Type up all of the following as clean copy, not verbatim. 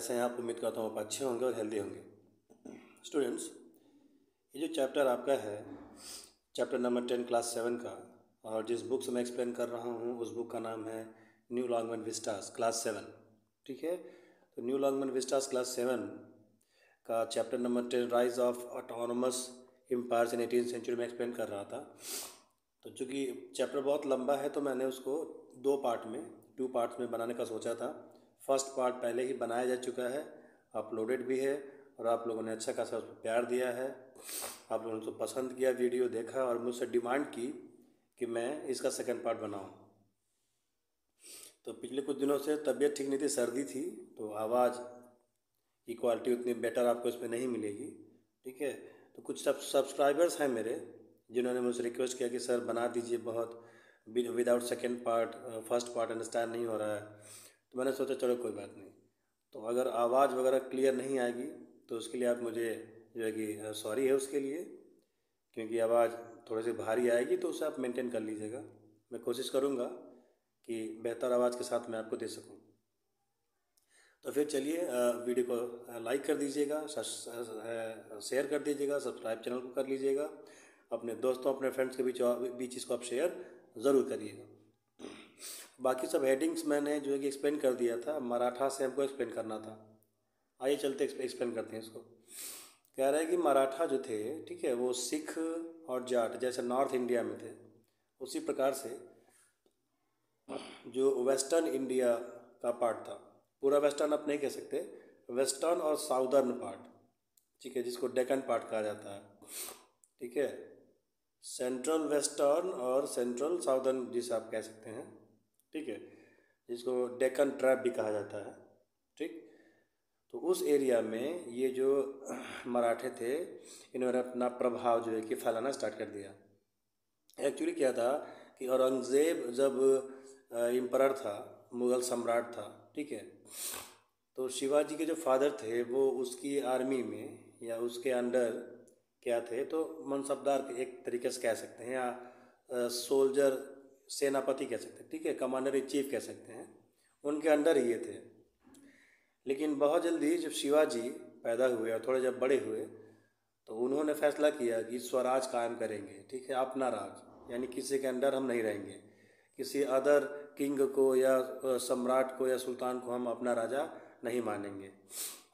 कैसे हैं आप? उम्मीद करता हूँ आप अच्छे होंगे और हेल्दी होंगे। स्टूडेंट्स, ये जो चैप्टर आपका है, चैप्टर नंबर 10 क्लास 7 का, और जिस बुक से मैं एक्सप्लेन कर रहा हूँ उस बुक का नाम है न्यू लॉन्गमैन विस्टास क्लास 7। ठीक है, तो न्यू लॉन्गमैन विस्टास क्लास 7 का chapter number 10 rise of autonomous empires in 18th century में एक्सप्लेन कर रहा था। तो चूँकि चैप्टर बहुत लंबा है तो मैंने उसको टू पार्ट्स में बनाने का सोचा था। फर्स्ट पार्ट पहले ही बनाया जा चुका है, अपलोडेड भी है, और आप लोगों ने अच्छा खासा उसको प्यार दिया है। आप लोगों ने उसको पसंद किया, वीडियो देखा और मुझसे डिमांड की कि मैं इसका सेकंड पार्ट बनाऊं। तो पिछले कुछ दिनों से तबीयत ठीक नहीं थी, सर्दी थी, तो आवाज़ की क्वालिटी उतनी बेटर आपको इसमें नहीं मिलेगी। ठीक है, तो कुछ सब्सक्राइबर्स हैं मेरे जिन्होंने मुझसे रिक्वेस्ट किया कि सर बना दीजिए, बहुत without second part first part understand नहीं हो रहा है। तो मैंने सोचा चलो कोई बात नहीं, तो अगर आवाज़ वगैरह क्लियर नहीं आएगी तो उसके लिए आप मुझे जो है कि सॉरी है उसके लिए, क्योंकि आवाज़ थोड़ी सी भारी आएगी तो उसे आप मेंटेन कर लीजिएगा। मैं कोशिश करूँगा कि बेहतर आवाज़ के साथ मैं आपको दे सकूँ। तो फिर चलिए वीडियो को लाइक कर दीजिएगा, शेयर कर दीजिएगा, सब्सक्राइब चैनल को कर लीजिएगा, अपने दोस्तों अपने फ्रेंड्स के बीच इसको आप शेयर ज़रूर करिएगा। बाकी सब हेडिंग्स मैंने जो है कि एक्सप्लेन कर दिया था, मराठा से हमको एक्सप्लेन करना था। आइए चलते एक्सप्लेन करते हैं इसको। कह रहा है कि मराठा जो थे, ठीक है, वो सिख और जाट जैसे नॉर्थ इंडिया में थे, उसी प्रकार से जो वेस्टर्न इंडिया का पार्ट था, पूरा वेस्टर्न आप नहीं कह सकते, वेस्टर्न और साउदर्न पार्ट, ठीक है, जिसको डेक्कन पार्ट कहा जाता है। ठीक है, सेंट्रल वेस्टर्न और सेंट्रल साउदर्न जिसे आप कह सकते हैं, ठीक है, जिसको डेक्कन ट्राइब भी कहा जाता है। ठीक, तो उस एरिया में ये जो मराठे थे, इन्होंने अपना प्रभाव जो है कि फैलाना स्टार्ट कर दिया। एक्चुअली क्या था कि औरंगज़ेब जब एम्परर था, मुग़ल सम्राट था, ठीक है, तो शिवाजी के जो फादर थे वो उसकी आर्मी में या उसके अंडर क्या थे, तो मनसबदार एक तरीके से कह सकते हैं, या सोल्जर सेनापति कह सकते हैं, ठीक है, कमांडर इन चीफ कह सकते हैं, उनके अंडर ही ये थे। लेकिन बहुत जल्दी जब शिवाजी पैदा हुए और थोड़े जब बड़े हुए तो उन्होंने फैसला किया कि स्वराज कायम करेंगे, ठीक है, अपना राज, यानी किसी के अंडर हम नहीं रहेंगे, किसी अदर किंग को या सम्राट को या सुल्तान को हम अपना राजा नहीं मानेंगे,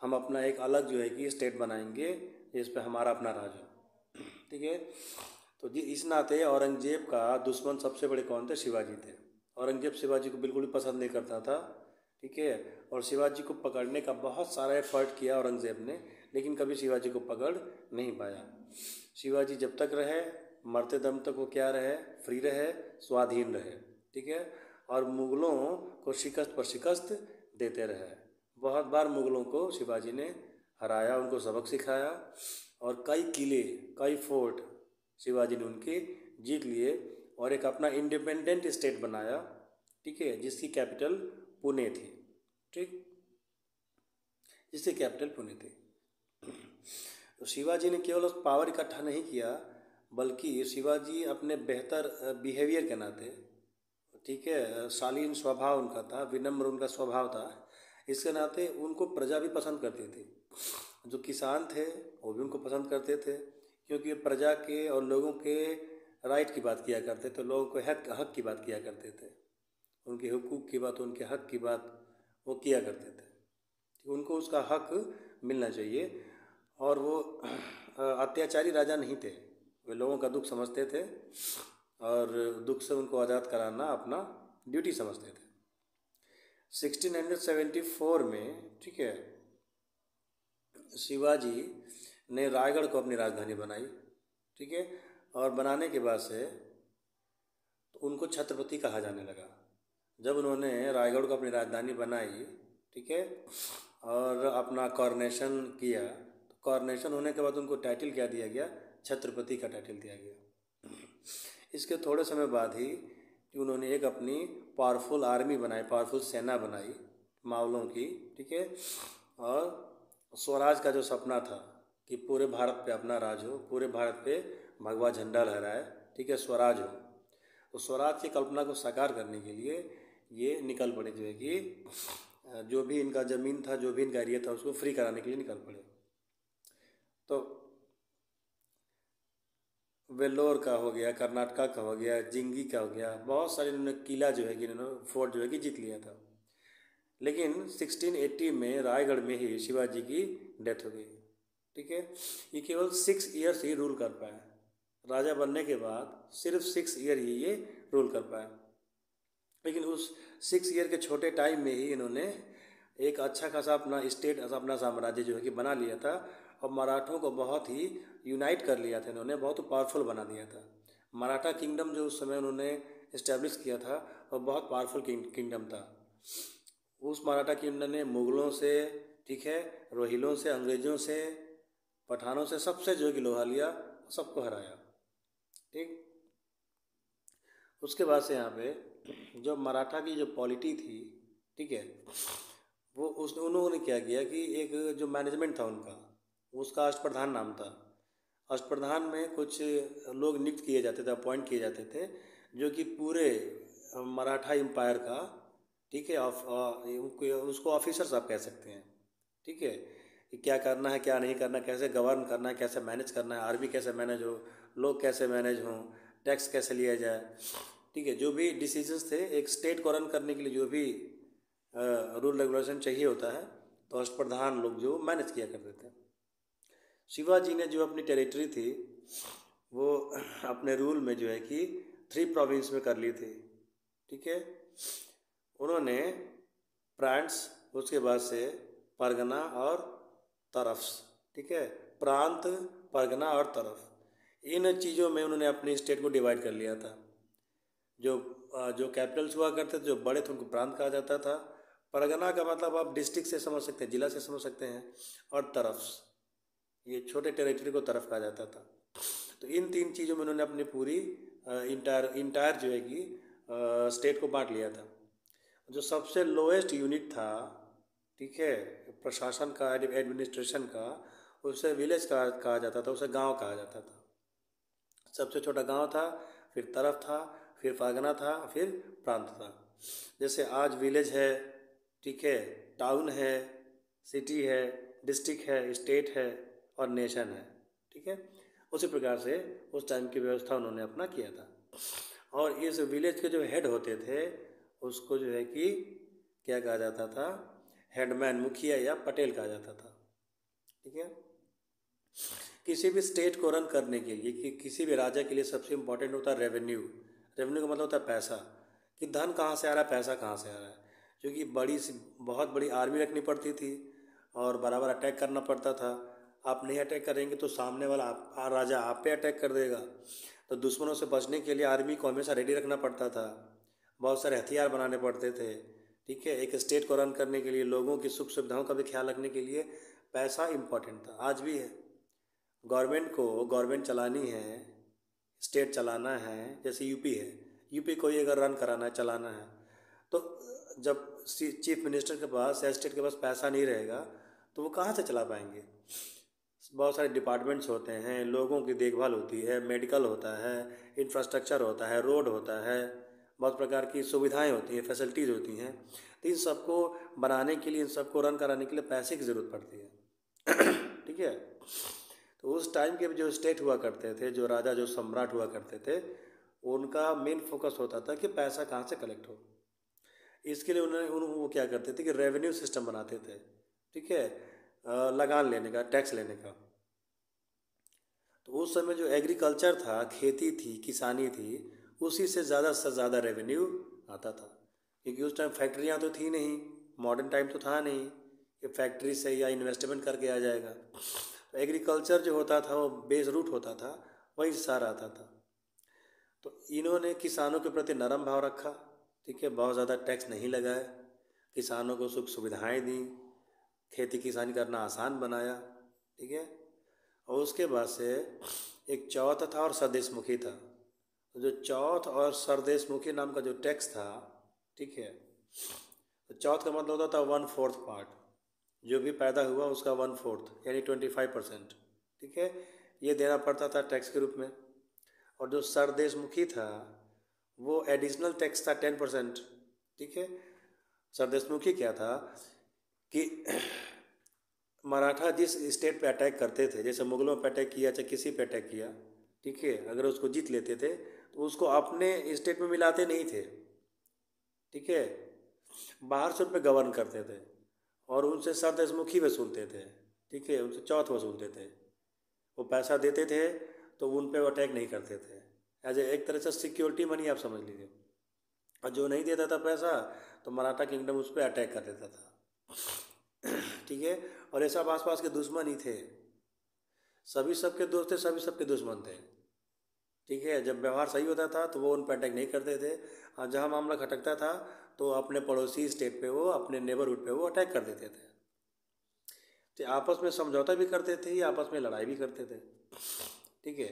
हम अपना एक अलग जो है कि स्टेट बनाएंगे जिस पे हमारा अपना राज हो। ठीक है, तो जी इस नाते औरंगजेब का दुश्मन सबसे बड़े कौन थे? शिवाजी थे। औरंगजेब शिवाजी को बिल्कुल भी पसंद नहीं करता था, ठीक है, और शिवाजी को पकड़ने का बहुत सारा एफर्ट किया औरंगजेब ने, लेकिन कभी शिवाजी को पकड़ नहीं पाया। शिवाजी जब तक रहे, मरते दम तक वो क्या रहे? फ्री रहे, स्वाधीन रहे, ठीक है, और मुग़लों को शिकस्त पर शिकस्त देते रहे। बहुत बार मुग़लों को शिवाजी ने हराया, उनको सबक सिखाया, और कई किले, कई फोर्ट शिवाजी ने उनके जीत लिए, और एक अपना इंडिपेंडेंट स्टेट बनाया, ठीक है, जिसकी कैपिटल पुणे थी। ठीक, जिसकी कैपिटल पुणे थी। तो शिवाजी ने केवल उस पावर इकट्ठा नहीं किया, बल्कि शिवाजी अपने बेहतर बिहेवियर के नाते, ठीक है, शालीन स्वभाव उनका था, विनम्र उनका स्वभाव था, इसके नाते उनको प्रजा भी पसंद करती थी। जो किसान थे वो भी उनको पसंद करते थे, क्योंकि प्रजा के और लोगों के राइट की बात किया करते थे, लोगों को हक की बात किया करते थे, उनके हुकूक की बात, उनके हक की बात वो किया करते थे। उनको उसका हक मिलना चाहिए, और वो अत्याचारी राजा नहीं थे, वे लोगों का दुख समझते थे और दुख से उनको आज़ाद कराना अपना ड्यूटी समझते थे। 1674 में, ठीक है, शिवाजी ने रायगढ़ को अपनी राजधानी बनाई, ठीक है, और बनाने के बाद से तो उनको छत्रपति कहा जाने लगा। जब उन्होंने रायगढ़ को अपनी राजधानी बनाई, ठीक है, और अपना कॉर्नेशन किया, तो कॉर्नेशन होने के बाद उनको टाइटल क्या दिया गया? छत्रपति का टाइटल दिया गया। इसके थोड़े समय बाद ही उन्होंने एक अपनी पावरफुल आर्मी बनाई, पावरफुल सेना बनाई मावलों की, ठीक है, और स्वराज का जो सपना था कि पूरे भारत पे अपना राज हो, पूरे भारत पे भगवा झंडा लहराए, ठीक है, स्वराज हो, तो स्वराज की कल्पना को साकार करने के लिए ये निकल पड़े जो है कि जो भी इनका ज़मीन था, जो भी इनका एरिया था, उसको फ्री कराने के लिए निकल पड़े। तो वेल्लोर का हो गया, कर्नाटका का हो गया, जिंगी का हो गया, बहुत सारे इन्होंने किला जो है कि इन्होंने फोर्ट जो है कि जीत लिया था। लेकिन 1680 में रायगढ़ में ही शिवाजी की डेथ हो गई। ठीक है, ये केवल 6 ईयर्स ही रूल कर पाए। राजा बनने के बाद सिर्फ 6 ईयर ही ये रूल कर पाए। लेकिन उस 6 ईयर के छोटे टाइम में ही इन्होंने एक अच्छा खासा अपना स्टेट, अपना साम्राज्य जो है कि बना लिया था, और मराठों को बहुत ही यूनाइट कर लिया था इन्होंने, बहुत पावरफुल बना दिया था। मराठा किंगडम जो उस समय उन्होंने इस्टेब्लिश किया था, वह बहुत पावरफुल किंगडम था। उस मराठा किंगडम ने मुगलों से, ठीक है, रोहिलों से, अंग्रेज़ों से, पठानों से, सबसे जो है कि लोहा लिया, सबको हराया। ठीक, उसके बाद से यहाँ पे जो मराठा की जो पॉलिटी थी, ठीक है, वो उस उन्होंने क्या किया कि एक जो मैनेजमेंट था उनका, उसका अष्टप्रधान नाम था। अष्टप्रधान में कुछ लोग नियुक्त किए जाते थे, अपॉइंट किए जाते थे, जो कि पूरे मराठा एम्पायर का, ठीक है, उसको ऑफिसर्स आप कह सकते हैं। ठीक है, कि क्या करना है, क्या नहीं करना, कैसे गवर्न करना है, कैसे मैनेज करना है, आर्मी कैसे मैनेज हो, लोग कैसे मैनेज हों, टैक्स कैसे लिया जाए। ठीक है, जो भी डिसीजंस थे एक स्टेट को रन करने के लिए, जो भी रूल रेगुलेशन चाहिए होता है, तो अष्टप्रधान लोग जो मैनेज किया करते थे। शिवाजी ने जो अपनी टेरिटरी थी वो अपने रूल में जो है कि 3 प्रोविंस में कर ली थी। ठीक है, उन्होंने प्रांट्स, उसके बाद से परगना और तरफ्स, ठीक है, प्रांत, परगना और तरफ, इन चीज़ों में उन्होंने अपनी स्टेट को डिवाइड कर लिया था। जो जो कैपिटल्स हुआ करते थे, जो बड़े थे, उनको प्रांत कहा जाता था। परगना का मतलब आप डिस्ट्रिक्ट से समझ सकते हैं, जिला से समझ सकते हैं। और तरफ्स, ये छोटे टेरिटरी को तरफ कहा जाता था। तो इन 3 चीज़ों में उन्होंने अपनी पूरी इंटायर जो है कि स्टेट को बांट लिया था। जो सबसे लोएस्ट यूनिट था, ठीक है, प्रशासन का, एडमिनिस्ट्रेशन का, उसे विलेज कहा जाता था, उसे गांव कहा जाता था। सबसे छोटा गांव था, फिर तरफ था, फिर परगना था, फिर प्रांत था। जैसे आज विलेज है, ठीक है, टाउन है, सिटी है, डिस्ट्रिक्ट है, स्टेट है और नेशन है। ठीक है, उसी प्रकार से उस टाइम की व्यवस्था उन्होंने अपना किया था। और इस विलेज के जो हेड होते थे, उसको जो है कि क्या कहा जाता था, हेडमैन, मुखिया या पटेल कहा जाता था। ठीक है, किसी भी स्टेट को रन करने के लिए, कि किसी भी राजा के लिए सबसे इम्पोर्टेंट होता है रेवेन्यू। रेवेन्यू का मतलब होता है पैसा, कि धन कहाँ से आ रहा है, पैसा कहाँ से आ रहा है। क्योंकि बड़ी सी, बहुत बड़ी आर्मी रखनी पड़ती थी और बराबर अटैक करना पड़ता था। आप नहीं अटैक करेंगे तो सामने वाला राजा आप पे अटैक कर देगा। तो दुश्मनों से बचने के लिए आर्मी को हमेशा रेडी रखना पड़ता था, बहुत सारे हथियार बनाने पड़ते थे। ठीक है, एक स्टेट को रन करने के लिए, लोगों की सुख सुविधाओं का भी ख्याल रखने के लिए पैसा इम्पोर्टेंट था, आज भी है। गवर्नमेंट चलानी है, स्टेट चलाना है, जैसे यूपी है, यूपी को ही अगर रन कराना है, चलाना है, तो जब चीफ मिनिस्टर के पास या स्टेट के पास पैसा नहीं रहेगा तो वो कहाँ से चला पाएंगे। बहुत सारे डिपार्टमेंट्स होते हैं, लोगों की देखभाल होती है, मेडिकल होता है, इंफ्रास्ट्रक्चर होता है, रोड होता है, बहुत प्रकार की सुविधाएं होती हैं, फैसिलिटीज़ होती हैं। तो इन सबको बनाने के लिए, इन सबको रन कराने के लिए पैसे की ज़रूरत पड़ती है। ठीक है, तो उस टाइम के जो स्टेट हुआ करते थे, जो राजा, जो सम्राट हुआ करते थे, उनका मेन फोकस होता था कि पैसा कहाँ से कलेक्ट हो। इसके लिए वो क्या करते थे कि रेवेन्यू सिस्टम बनाते थे। ठीक है, लगान लेने का, टैक्स लेने का। तो उस समय जो एग्रीकल्चर था, खेती थी, किसानी थी, उसी से ज़्यादा रेवेन्यू आता था। क्योंकि उस टाइम फैक्ट्रियाँ तो थी नहीं, मॉडर्न टाइम तो था नहीं कि फैक्ट्री से या इन्वेस्टमेंट करके आ जाएगा। तो एग्रीकल्चर जो होता था वो बेस रूट होता था, वही सारा आता था। तो इन्होंने किसानों के प्रति नरम भाव रखा। ठीक है, बहुत ज़्यादा टैक्स नहीं लगाए, किसानों को सुख सुविधाएं दी, खेती किसानी करना आसान बनाया। ठीक है, और उसके बाद से एक चौथ था और सरदेशमुखी था। तो जो चौथ और सरदेशमुखी नाम का जो टैक्स था, ठीक है, तो चौथ का मतलब होता था 1/4 पार्ट, जो भी पैदा हुआ उसका 1/4 यानी 25%। ठीक है, ये देना पड़ता था टैक्स के रूप में। और जो सरदेशमुखी था वो एडिशनल टैक्स था 10%। ठीक है, सरदेशमुखी क्या था कि मराठा जिस स्टेट पे अटैक करते थे, जैसे मुगलों पे अटैक किया चाहे किसी पे अटैक किया, ठीक है, अगर उसको जीत लेते थे तो उसको अपने स्टेट में मिलाते नहीं थे, ठीक है, बाहर से उन पे गवर्न करते थे और उनसे सरदेशमुखी वसूलते थे, ठीक है, उनसे चौथ वसूलते थे। वो पैसा देते थे तो उन पे वो अटैक नहीं करते थे। एज ए एक तरह से सिक्योरिटी मनी आप समझ लीजिए। और जो नहीं देता था पैसा तो मराठा किंगडम उस पर अटैक कर देता था, ठीक है। और ये सब आसपास के दुश्मन ही थे, सभी सबके दोस्त थे, सभी सबके दुश्मन थे, ठीक है। जब व्यवहार सही होता था तो वो उन पर अटैक नहीं करते थे, और जहाँ मामला खटकता था तो अपने पड़ोसी स्टेट पे वो, अपने नेबरहुड पे वो अटैक कर देते थे। तो आपस में समझौता भी करते थे, या आपस में लड़ाई भी करते थे, ठीक है।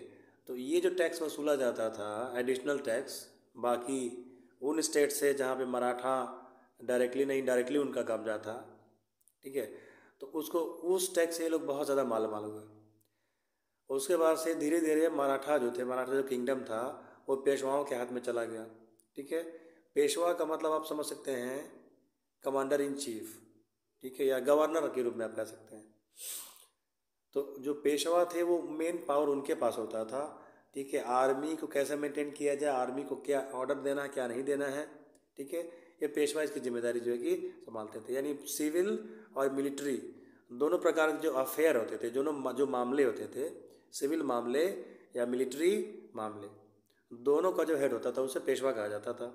तो ये जो टैक्स वसूला जाता था, एडिशनल टैक्स, बाकी उन स्टेट से जहाँ पे मराठा डायरेक्टली नहीं डायरेक्टली उनका कब्जा था, ठीक है, तो उसको उस टैक्स से ये लोग बहुत ज़्यादा माल माल हुए। उसके बाद से धीरे धीरे मराठा जो थे, मराठा जो किंगडम था वो पेशवाओं के हाथ में चला गया, ठीक है। पेशवा का मतलब आप समझ सकते हैं कमांडर इन चीफ, ठीक है, या गवर्नर के रूप में आप कह सकते हैं। तो जो पेशवा थे वो मेन पावर उनके पास होता था, ठीक है। आर्मी को कैसे मेंटेन किया जाए, आर्मी को क्या ऑर्डर देना है क्या नहीं देना है, ठीक है, ये पेशवा इसकी जिम्मेदारी जो है कि संभालते थे। यानी सिविल और मिलिट्री दोनों प्रकार के जो अफेयर होते थे, जो मामले होते थे, सिविल मामले या मिलिट्री मामले, दोनों का जो हेड होता था उसे पेशवा कहा जाता था।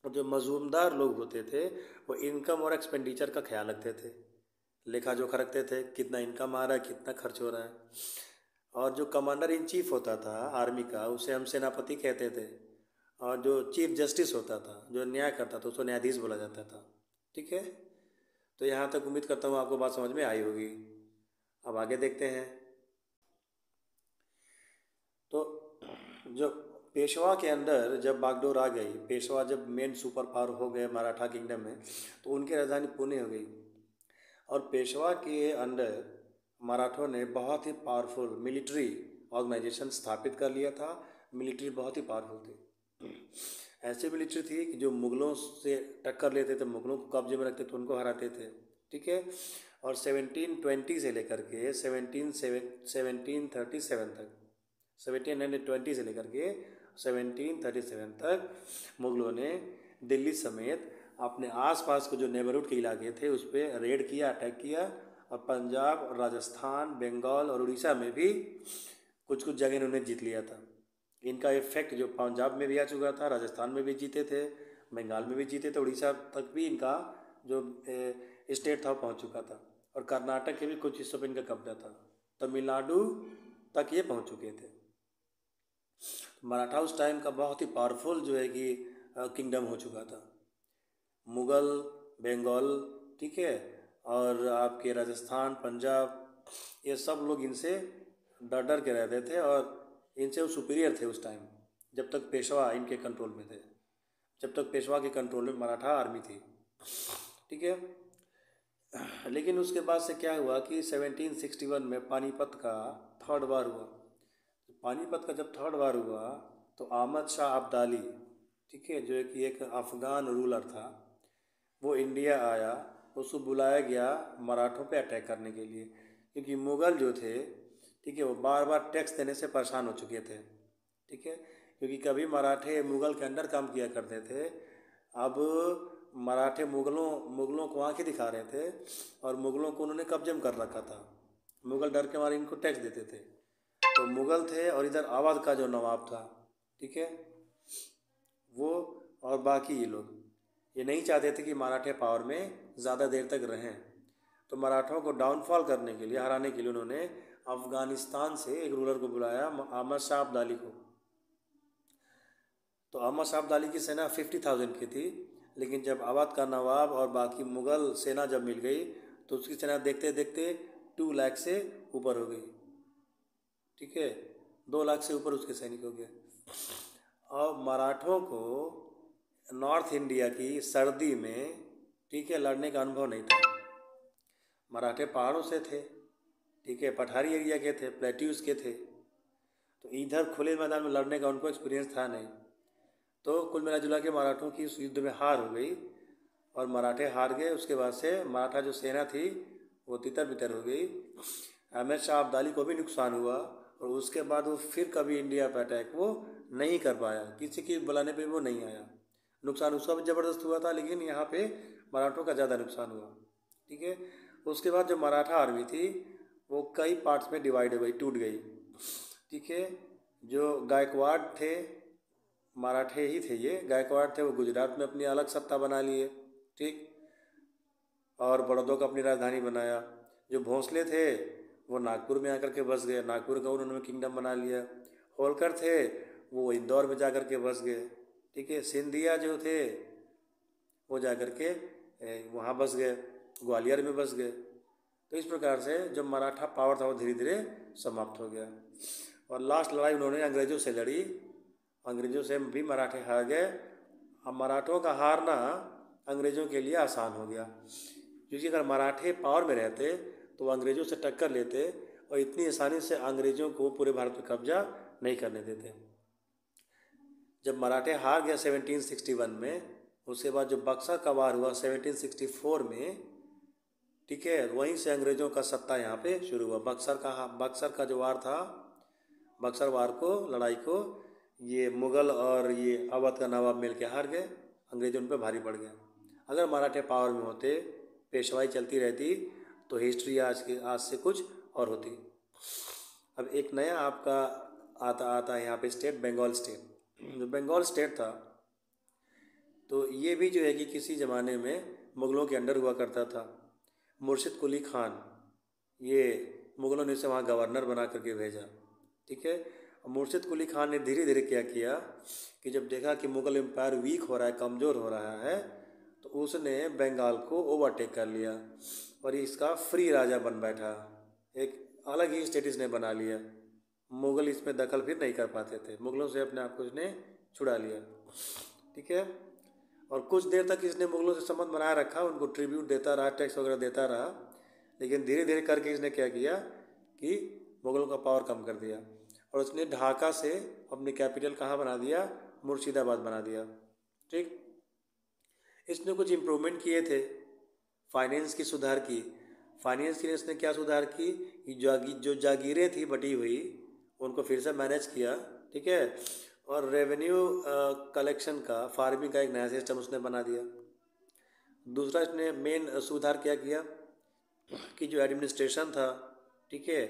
और जो मजूमदार लोग होते थे वो इनकम और एक्सपेंडिचर का ख्याल रखते थे, लेखा जोखा रखते थे, कितना इनकम आ रहा है कितना खर्च हो रहा है। और जो कमांडर इन चीफ होता था आर्मी का उसे हम सेनापति कहते थे। और जो चीफ जस्टिस होता था जो न्याय करता था उसको न्यायाधीश बोला जाता था, ठीक है। तो यहाँ तक उम्मीद करता हूँ आपको बात समझ में आई होगी। अब आगे देखते हैं। तो जो पेशवा के अंदर जब बागडोर आ गई, पेशवा जब मेन सुपर पावर हो गए मराठा किंगडम में, तो उनकी राजधानी पुणे हो गई। और पेशवा के अंडर मराठों ने बहुत ही पावरफुल मिलिट्री ऑर्गेनाइजेशन स्थापित कर लिया था। मिलिट्री बहुत ही पावरफुल थी, ऐसी मिलिट्री थी कि जो मुगलों से टक्कर लेते थे, मुगलों को कब्जे में रखते थे, उनको हराते थे, ठीक है। और 1720 से लेकर के 1737 तक, 1720 से लेकर के 1737 तक मुगलों ने दिल्ली समेत अपने आसपास के जो नेबरहुड के इलाके थे उस पर रेड किया, अटैक किया। और पंजाब और राजस्थान, बंगाल और उड़ीसा में भी कुछ कुछ जगह इन्होंने जीत लिया था। इनका इफेक्ट जो पंजाब में भी आ चुका था, राजस्थान में भी जीते थे, बंगाल में भी जीते थे, उड़ीसा तक भी इनका जो स्टेट था वो पहुँच चुका था। और कर्नाटक के भी कुछ हिस्सों पर इनका कब्जा था, तमिलनाडु तक ये पहुँच चुके थे। मराठा उस टाइम का बहुत ही पावरफुल जो है कि किंगडम हो चुका था। मुग़ल, बंगाल, ठीक है, और आपके राजस्थान, पंजाब, ये सब लोग इनसे डर डर के रहते थे और इनसे वो सुपीरियर थे उस टाइम, जब तक पेशवा इनके कंट्रोल में थे, जब तक पेशवा के कंट्रोल में मराठा आर्मी थी, ठीक है। लेकिन उसके बाद से क्या हुआ कि 1761 में पानीपत का थर्ड वार हुआ। पानीपत का जब थर्ड वार हुआ तो अहमद शाह अब्दाली, ठीक है, जो कि एक अफ़गान रूलर था, वो इंडिया आया। उसको बुलाया गया मराठों पे अटैक करने के लिए, क्योंकि मुग़ल जो थे, ठीक है, वो बार बार टैक्स देने से परेशान हो चुके थे, ठीक है। क्योंकि कभी मराठे मुग़ल के अंडर काम किया करते थे, अब मराठे मुग़लों को आंखें दिखा रहे थे और मुग़लों को उन्होंने कब्जे में कर रखा था। मुग़ल डर के मारे इनको टैक्स देते थे। तो मुग़ल थे और इधर अवध का जो नवाब था, ठीक है, वो और बाकी ये लोग ये नहीं चाहते थे कि मराठे पावर में ज़्यादा देर तक रहें। तो मराठों को डाउनफॉल करने के लिए, हराने के लिए उन्होंने अफ़गानिस्तान से एक रूलर को बुलाया, अहमद शाह अब्दाली को। तो अहमद शाह अब्दाली की सेना 50,000 की थी, लेकिन जब अवध का नवाब और बाकी मुग़ल सेना जब मिल गई तो उसकी सेना देखते देखते 2 लाख से ऊपर हो गई, ठीक है, 2 लाख से ऊपर उसके सैनिक हो गए। और मराठों को नॉर्थ इंडिया की सर्दी में, ठीक है, लड़ने का अनुभव नहीं था। मराठे पहाड़ों से थे, ठीक है, पठारी एरिया के थे, प्लेट्यूज के थे, तो इधर खुले मैदान में लड़ने का उनको एक्सपीरियंस था नहीं। तो कुल मिला जुला के मराठों की उस युद्ध में हार हो गई और मराठे हार गए। उसके बाद से मराठा जो सेना थी वो तितर बितर हो गई। अहमद शाह अब्दाली को भी नुकसान हुआ और उसके बाद वो फिर कभी इंडिया पर अटैक वो नहीं कर पाया, किसी की बुलाने पे वो नहीं आया। नुकसान उसका भी ज़बरदस्त हुआ था, लेकिन यहाँ पे मराठों का ज़्यादा नुकसान हुआ। ठीक है, उसके बाद जो मराठा आर्मी थी वो कई पार्ट्स में डिवाइड हो गई, टूट गई। ठीक है, जो गायकवाड़ थे, मराठे ही थे, ये गायकवाड़ थे, वो गुजरात में अपनी अलग सत्ता बना लिए। ठीक, और बड़ौदा को अपनी राजधानी बनाया। जो भोंसले थे वो नागपुर में आकर के बस गए, नागपुर का उन्होंने किंगडम बना लिया। होलकर थे वो इंदौर में जा कर के बस गए। ठीक है, सिंधिया जो थे वो जा कर के वहाँ बस गए, ग्वालियर में बस गए। तो इस प्रकार से जो मराठा पावर था वो धीरे धीरे समाप्त हो गया। और लास्ट लड़ाई उन्होंने अंग्रेज़ों से लड़ी, अंग्रेज़ों से भी मराठे हार गए। अब मराठों का हारना अंग्रेज़ों के लिए आसान हो गया, क्योंकि अगर मराठे पावर में रहते तो वो अंग्रेज़ों से टक्कर लेते और इतनी आसानी से अंग्रेज़ों को पूरे भारत पर कब्जा नहीं करने देते। जब मराठे हार गया 1761 में, उसके बाद जो बक्सर का वार हुआ 1764 में, ठीक है, वहीं से अंग्रेज़ों का सत्ता यहाँ पे शुरू हुआ। बक्सर का जो वार था, बक्सर वार को, लड़ाई को, ये मुग़ल और ये अवध का नवाब मिल के हार गए, अंग्रेज़ उन पर भारी पड़ गए। अगर मराठे पावर में होते, पेशवाई चलती रहती, तो हिस्ट्री आज से कुछ और होती। अब एक नया आपका आता है यहाँ पे स्टेट, बंगाल स्टेट। जो बंगाल स्टेट था तो ये भी जो है कि किसी ज़माने में मुग़लों के अंडर हुआ करता था। मुर्शिद कुली खान, ये मुग़लों ने इसे वहाँ गवर्नर बना करके भेजा। ठीक है, मुर्शिद कुली खान ने धीरे धीरे क्या किया कि जब देखा कि मुग़ल एम्पायर वीक हो रहा है, कमज़ोर हो रहा है, तो उसने बंगाल को ओवरटेक कर लिया और इसका फ्री राजा बन बैठा। एक अलग ही स्टेट इसने बना लिया। मुग़ल इसमें दखल फिर नहीं कर पाते थे, मुग़लों से अपने आप को इसने छुड़ा लिया। ठीक है, और कुछ देर तक इसने मुग़लों से संबंध बनाए रखा, उनको ट्रिब्यूट देता रहा, टैक्स वगैरह देता रहा, लेकिन धीरे धीरे करके इसने क्या किया कि मुग़लों का पावर कम कर दिया और उसने ढाका से अपनी कैपिटल कहाँ बना दिया, मुर्शिदाबाद बना दिया। ठीक, इसने कुछ इम्प्रूवमेंट किए थे, फाइनेंस की सुधार की। फाइनेंस के लिए इसने क्या सुधार की कि जो जागीरें थी बटी हुई उनको फिर से मैनेज किया। ठीक है, और रेवेन्यू कलेक्शन का, फार्मिंग का एक नया सिस्टम उसने बना दिया। दूसरा इसने मेन सुधार क्या किया कि जो एडमिनिस्ट्रेशन था, ठीक है,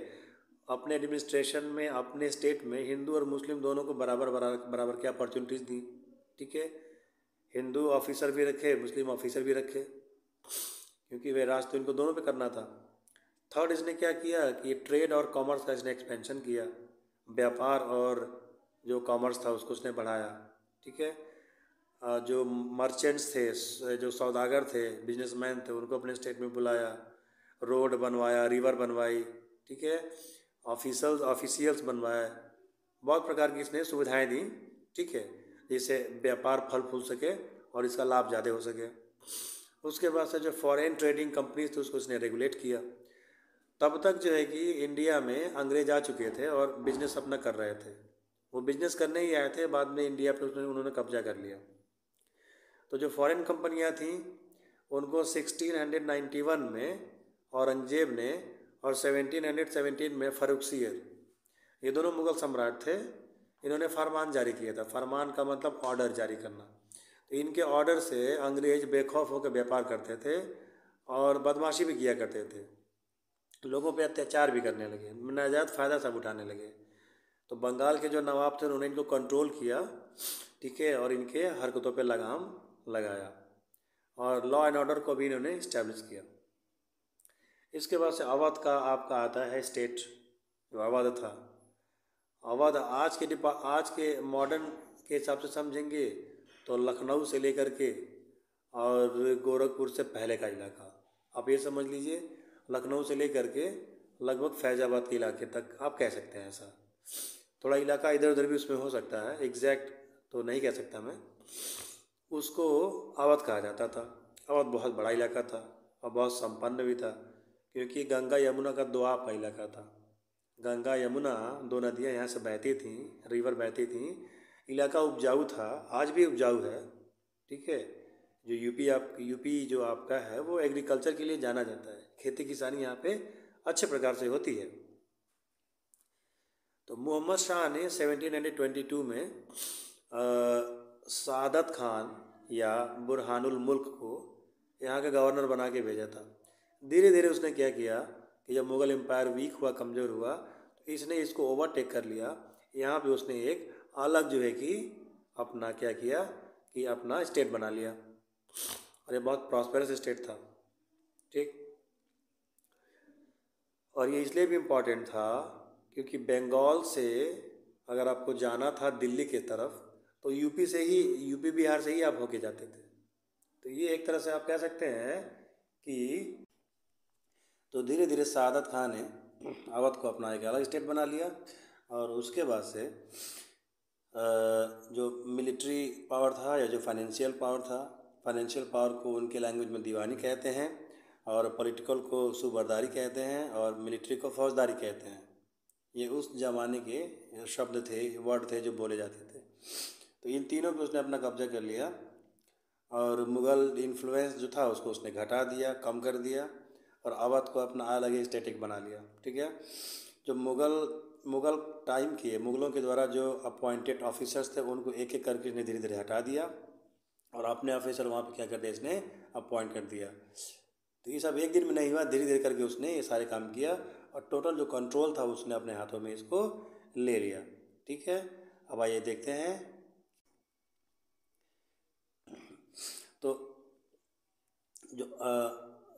अपने एडमिनिस्ट्रेशन में अपने स्टेट में हिंदू और मुस्लिम दोनों को बराबर बराबर बराबर की अपॉर्चुनिटीज़ दी। ठीक है, हिंदू ऑफिसर भी रखे, मुस्लिम ऑफिसर भी रखे, क्योंकि वे राज तो इनको दोनों पे करना था। थर्ड इसने क्या किया कि ट्रेड और कॉमर्स का इसने एक्सपेंशन किया, व्यापार और जो कॉमर्स था उसको उसने बढ़ाया। ठीक है, जो मर्चेंट्स थे, जो सौदागर थे, बिजनेसमैन थे, उनको अपने स्टेट में बुलाया, रोड बनवाया, रिवर बनवाई। ठीक है, ऑफिशियल्स बनवाए, बहुत प्रकार की इसने सुविधाएं दी। ठीक है, जिससे व्यापार फल फूल सके और इसका लाभ ज़्यादा हो सके। उसके बाद से जो फॉरेन ट्रेडिंग कंपनीज थी उसको इसने रेगुलेट किया। तब तक जो है कि इंडिया में अंग्रेज आ चुके थे और बिजनेस अपना कर रहे थे, वो बिजनेस करने ही आए थे, बाद में इंडिया पे उन्होंने कब्जा कर लिया। तो जो फॉरेन कंपनियां थीं उनको 1691 में औरंगजेब ने और 1717 में फर्रुखसियर, ये दोनों मुग़ल सम्राट थे, इन्होंने फरमान जारी किया था। फरमान का मतलब ऑर्डर जारी करना। तो इनके ऑर्डर से अंग्रेज बेखौफ होकर व्यापार करते थे और बदमाशी भी किया करते थे, लोगों पे अत्याचार भी करने लगे, नाजायज़ फ़ायदा सब उठाने लगे। तो बंगाल के जो नवाब थे उन्होंने इनको कंट्रोल किया। ठीक है, और इनके हरकतों पे लगाम लगाया और लॉ एंड ऑर्डर को भी इन्होंने इस्टेब्लिश किया। इसके बाद से अवध का आपका आता है स्टेट, जो अवध था। अवध आज के मॉडर्न के हिसाब से समझेंगे तो लखनऊ से लेकर के और गोरखपुर से पहले का इलाका, आप ये समझ लीजिए, लखनऊ से लेकर के लगभग फैज़ाबाद के इलाके तक आप कह सकते हैं। ऐसा थोड़ा इलाका इधर उधर भी उसमें हो सकता है, एग्जैक्ट तो नहीं कह सकता मैं। उसको अवध कहा जाता था। अवध बहुत बड़ा इलाका था और बहुत संपन्न भी था, क्योंकि गंगा यमुना का दोआब का इलाका था। गंगा यमुना दो नदियाँ यहाँ से बहती थीं, रिवर बहती थीं, इलाका उपजाऊ था, आज भी उपजाऊ है। ठीक है, जो यूपी जो आपका है वो एग्रीकल्चर के लिए जाना जाता है, खेती किसानी यहाँ पे अच्छे प्रकार से होती है। तो मोहम्मद शाह ने 1722 में सादत खान या बुरहानुल मुल्क को यहाँ का गवर्नर बना के भेजा था। धीरे धीरे उसने क्या किया कि जब मुग़ल एम्पायर वीक हुआ, कमज़ोर हुआ, तो इसने इसको ओवरटेक कर लिया। यहाँ पे उसने एक अलग जो है कि अपना क्या किया कि अपना स्टेट बना लिया, और ये बहुत प्रॉस्पेरस स्टेट था। ठीक, और ये इसलिए भी इम्पॉर्टेंट था क्योंकि बंगाल से अगर आपको जाना था दिल्ली के तरफ तो यूपी बिहार से ही आप होके जाते थे। तो ये एक तरह से आप कह सकते हैं कि तो धीरे धीरे सादत खान ने अवध को अपना एक अलग स्टेट बना लिया, और उसके बाद से जो मिलिट्री पावर था या जो फाइनेंशियल पावर था, फाइनेंशियल पावर को उनके लैंग्वेज में दीवानी कहते हैं, और पॉलिटिकल को सूबरदारी कहते हैं, और मिलिट्री को फौजदारी कहते हैं। ये उस ज़माने के शब्द थे, वर्ड थे जो बोले जाते थे। तो इन तीनों पे उसने अपना कब्जा कर लिया, और मुग़ल इन्फ्लुएंस जो था उसको उसने घटा दिया, कम कर दिया, और अवध को अपना अलग ही स्टेटिक बना लिया। ठीक है, जो मुग़ल टाइम के मुग़लों के द्वारा जो अपॉइंटेड ऑफिसर्स थे उनको एक एक करके इसने धीरे धीरे हटा दिया, और अपने ऑफिसर वहाँ पे क्या कर दिया, इसने अपॉइंट कर दिया। तो ये सब एक दिन में नहीं हुआ, धीरे धीरे करके उसने ये सारे काम किया, और टोटल जो कंट्रोल था उसने अपने हाथों में इसको ले लिया। ठीक है, अब आइए देखते हैं। तो जो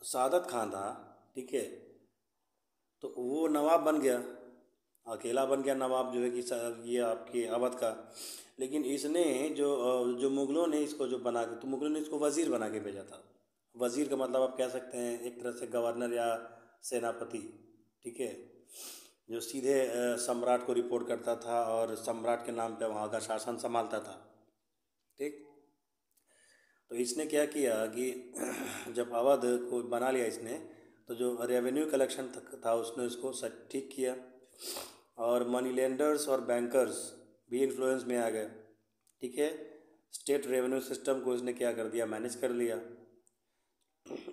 सादत खान था, ठीक है, तो वो नवाब बन गया, अकेला बन गया नवाब जो है कि ये आपके अवध का। लेकिन इसने जो मुग़लों ने इसको जो बना के, तो मुग़लों ने इसको वज़ीर बना के भेजा था। वज़ीर का मतलब आप कह सकते हैं एक तरह से गवर्नर या सेनापति। ठीक है, जो सीधे सम्राट को रिपोर्ट करता था और सम्राट के नाम पे वहाँ का शासन संभालता था। ठीक, तो इसने क्या किया कि जब अवध को बना लिया इसने, तो जो रेवेन्यू कलेक्शन था उसने उसको ठीक किया, और मनी लेंडर्स और बैंकर्स भी इन्फ्लुएंस में आ गए। ठीक है, स्टेट रेवेन्यू सिस्टम को इसने क्या कर दिया, मैनेज कर लिया,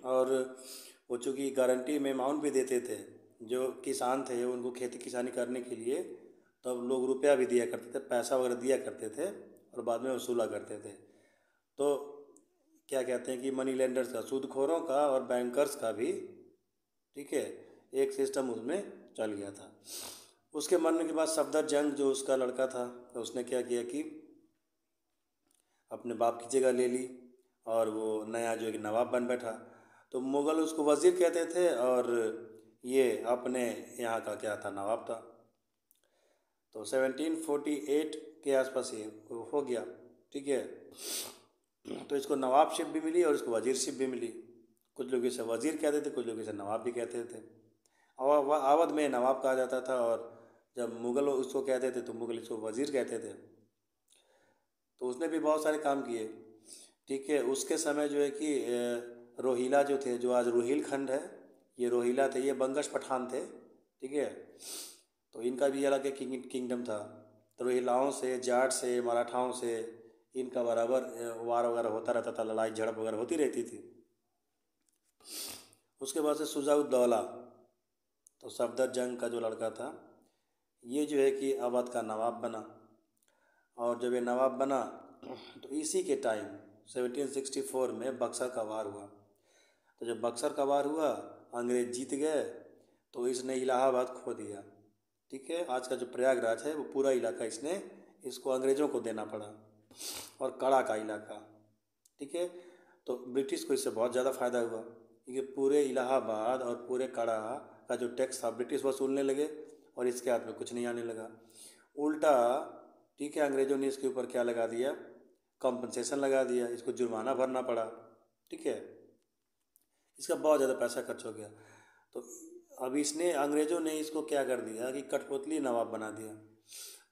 और वो चूँकि गारंटी में अमाउंट भी देते थे, जो किसान थे उनको खेती किसानी करने के लिए तब लोग रुपया भी दिया करते थे, पैसा वगैरह दिया करते थे, और बाद में वसूला करते थे। तो क्या कहते हैं कि मनी लेंडर्स का, सूदखोरों का और बैंकर्स का भी, ठीक है, एक सिस्टम उसमें चल गया था। उसके मरने के बाद सफदर जंग जो उसका लड़का था, तो उसने क्या किया कि अपने बाप की जगह ले ली, और वो नया जो एक नवाब बन बैठा। तो मुग़ल उसको वज़ीर कहते थे, और ये अपने यहाँ का क्या था, नवाब था। तो 1748 के आसपास ये हो गया। ठीक है, तो इसको नवाबशिप भी मिली और इसको वज़ीरशिप भी मिली। कुछ लोग इसे वज़ीर कहते थे, कुछ लोग इसे नवाब भी कहते थे। अवध में नवाब कहा जाता था, और जब मुग़ल उसको कहते थे तो मुग़ल इसको वज़ीर कहते थे। तो उसने भी बहुत सारे काम किए। ठीक है, उसके समय जो है कि रोहिला जो थे, जो आज रोहिलखंड है, ये रोहिला थे, ये बंगश पठान थे। ठीक है, तो इनका भी अलग एक किंगडम था। तो रोहिलाओं से, जाट से, मराठाओं से इनका बराबर वार वगैरह होता रहता था, लड़ाई झड़प वगैरह होती रहती थी। उसके बाद से शुजाउद्दौला, तो सफदर जंग का जो लड़का था, ये जो है कि अवध का नवाब बना। और जब ये नवाब बना तो इसी के टाइम 1764 में बक्सर का वार हुआ। तो जब बक्सर का वार हुआ, अंग्रेज जीत गए, तो इसने इलाहाबाद खो दिया। ठीक है, आज का जो प्रयागराज है वो पूरा इलाका इसको अंग्रेज़ों को देना पड़ा, और कड़ा का इलाका। ठीक है, तो ब्रिटिश को इससे बहुत ज़्यादा फ़ायदा हुआ, क्योंकि पूरे इलाहाबाद और पूरे कड़ा का जो टैक्स था ब्रिटिश वसूलने लगे, और इसके हाथ में कुछ नहीं आने लगा। उल्टा, ठीक है, अंग्रेज़ों ने इसके ऊपर क्या लगा दिया, कॉम्पनसेशन लगा दिया, इसको जुर्माना भरना पड़ा। ठीक है, इसका बहुत ज़्यादा पैसा खर्च हो गया। तो अब अंग्रेज़ों ने इसको क्या कर दिया कि कठपुतली नवाब बना दिया।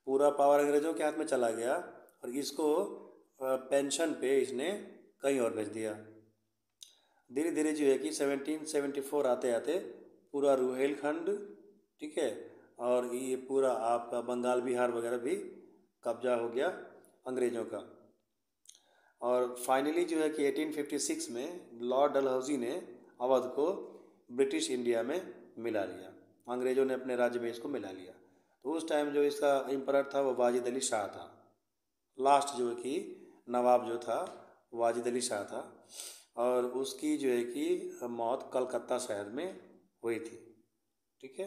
पूरा पावर अंग्रेज़ों के हाथ में चला गया, और इसको पेंशन पे इसने कहीं और भेज दिया। धीरे धीरे जो है कि 1774 आते आते पूरा रुहेलखंड, ठीक है, और ये पूरा आपका बंगाल बिहार वगैरह भी कब्जा हो गया अंग्रेज़ों का। और फाइनली जो है कि 1856 में लॉर्ड डलहौजी ने अवध को ब्रिटिश इंडिया में मिला लिया, अंग्रेज़ों ने अपने राज्य में इसको मिला लिया। तो उस टाइम जो इसका एम्परर था वो वाजिद अली शाह था, लास्ट जो है कि नवाब जो था वाजिद अली शाह था, और उसकी जो है कि मौत कलकत्ता शहर में हुई थी। ठीक है।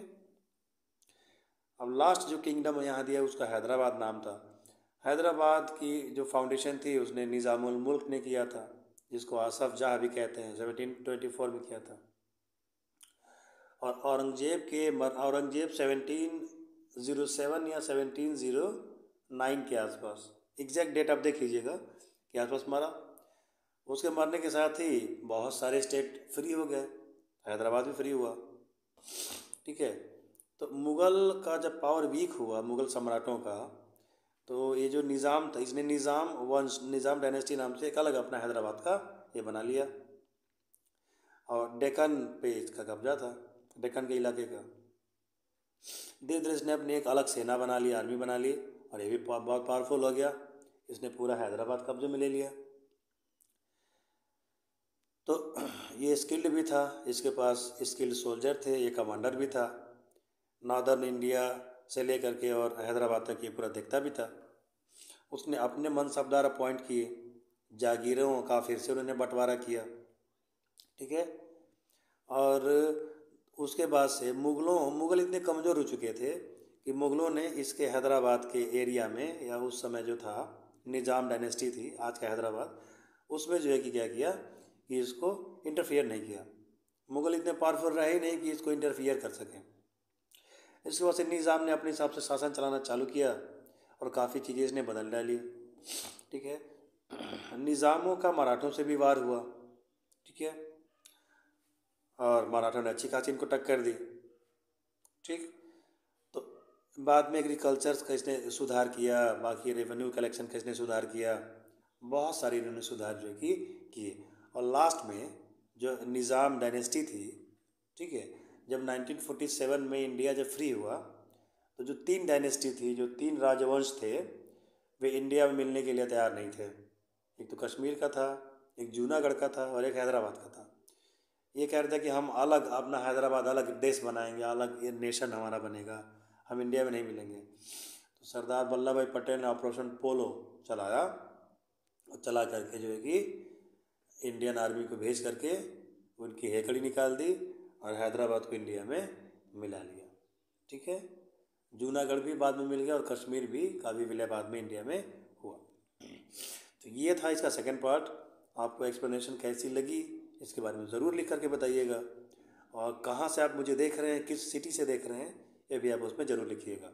अब लास्ट जो किंगडम यहाँ दिया उसका हैदराबाद नाम था। हैदराबाद की जो फाउंडेशन थी उसने निज़ामुल मुल्क ने किया था, जिसको आसफ जाह भी कहते हैं, 1724 में किया था। और औरंगजेब 1707 या 1709 के आसपास, एग्जैक्ट डेट आप देख लीजिएगा के आसपास मरा। उसके मरने के साथ ही बहुत सारे स्टेट फ्री हो गए, हैदराबाद भी फ्री हुआ। ठीक है। तो मुग़ल का जब पावर वीक हुआ, मुग़ल सम्राटों का, तो ये जो निज़ाम था इसने निज़ाम डायनेस्टी नाम से एक अलग अपना हैदराबाद का ये बना लिया, और डेक्कन पे इसका कब्जा था, डेक्कन के इलाके का। धीरे धीरे इसने अपनी एक अलग सेना बना ली, आर्मी बना ली, और ये भी बहुत पावरफुल हो गया, इसने पूरा हैदराबाद कब्जे में ले लिया। तो ये स्किल्ड भी था, इसके पास स्किल्ड सोल्जर थे, ये कमांडर भी था, नॉर्दर्न इंडिया से लेकर के और हैदराबाद तक ये पूरा देखता भी था। उसने अपने मनसबदार अपॉइंट किए, जागीरों का फिर से उन्होंने बंटवारा किया। ठीक है। और उसके बाद से मुग़ल इतने कमज़ोर हो चुके थे कि मुग़लों ने इसके हैदराबाद के एरिया में, या उस समय जो था निज़ाम डायनेस्टी थी आज का हैदराबाद, उसमें जो है कि क्या किया कि इसको इंटरफियर नहीं किया। मुग़ल इतने पावरफुल रहे ही नहीं कि इसको इंटरफियर कर सकें। इसकी वजह से निज़ाम ने अपने हिसाब से शासन चलाना चालू किया और काफ़ी चीज़ें इसने बदल डाली। ठीक है। निज़ामों का मराठों से भी वार हुआ। ठीक है। और मराठों ने अच्छी खासी इनको टक्कर दी। ठीक। तो बाद में एग्रीकल्चर का इसने सुधार किया, बाकी रेवेन्यू कलेक्शन का इसने सुधार किया, बहुत सारी इन्होंने सुधार जो कि किए। और लास्ट में जो निज़ाम डायनेस्टी थी, ठीक है, जब 1947 में इंडिया जब फ्री हुआ, तो जो 3 डायनेस्टी थी, जो 3 राजवंश थे, वे इंडिया में मिलने के लिए तैयार नहीं थे। एक तो कश्मीर का था, एक जूनागढ़ का था, और एक हैदराबाद का था। ये कह रहे थे कि हम अलग अपना हैदराबाद अलग देश बनाएंगे, अलग ये नेशन हमारा बनेगा, हम इंडिया में नहीं मिलेंगे। तो सरदार वल्लभ भाई पटेल ने ऑपरेशन पोलो चलाया, और चला करके जो है कि इंडियन आर्मी को भेज करके उनकी हेकड़ी निकाल दी और हैदराबाद को इंडिया में मिला लिया। ठीक है। जूनागढ़ भी बाद में मिल गया और कश्मीर भी काफ़ी विलय बाद में इंडिया में हुआ। तो ये था इसका सेकंड पार्ट। आपको एक्सप्लेनेशन कैसी लगी इसके बारे में ज़रूर लिख करके बताइएगा, और कहाँ से आप मुझे देख रहे हैं, किस सिटी से देख रहे हैं, ये भी आप उसमें ज़रूर लिखिएगा।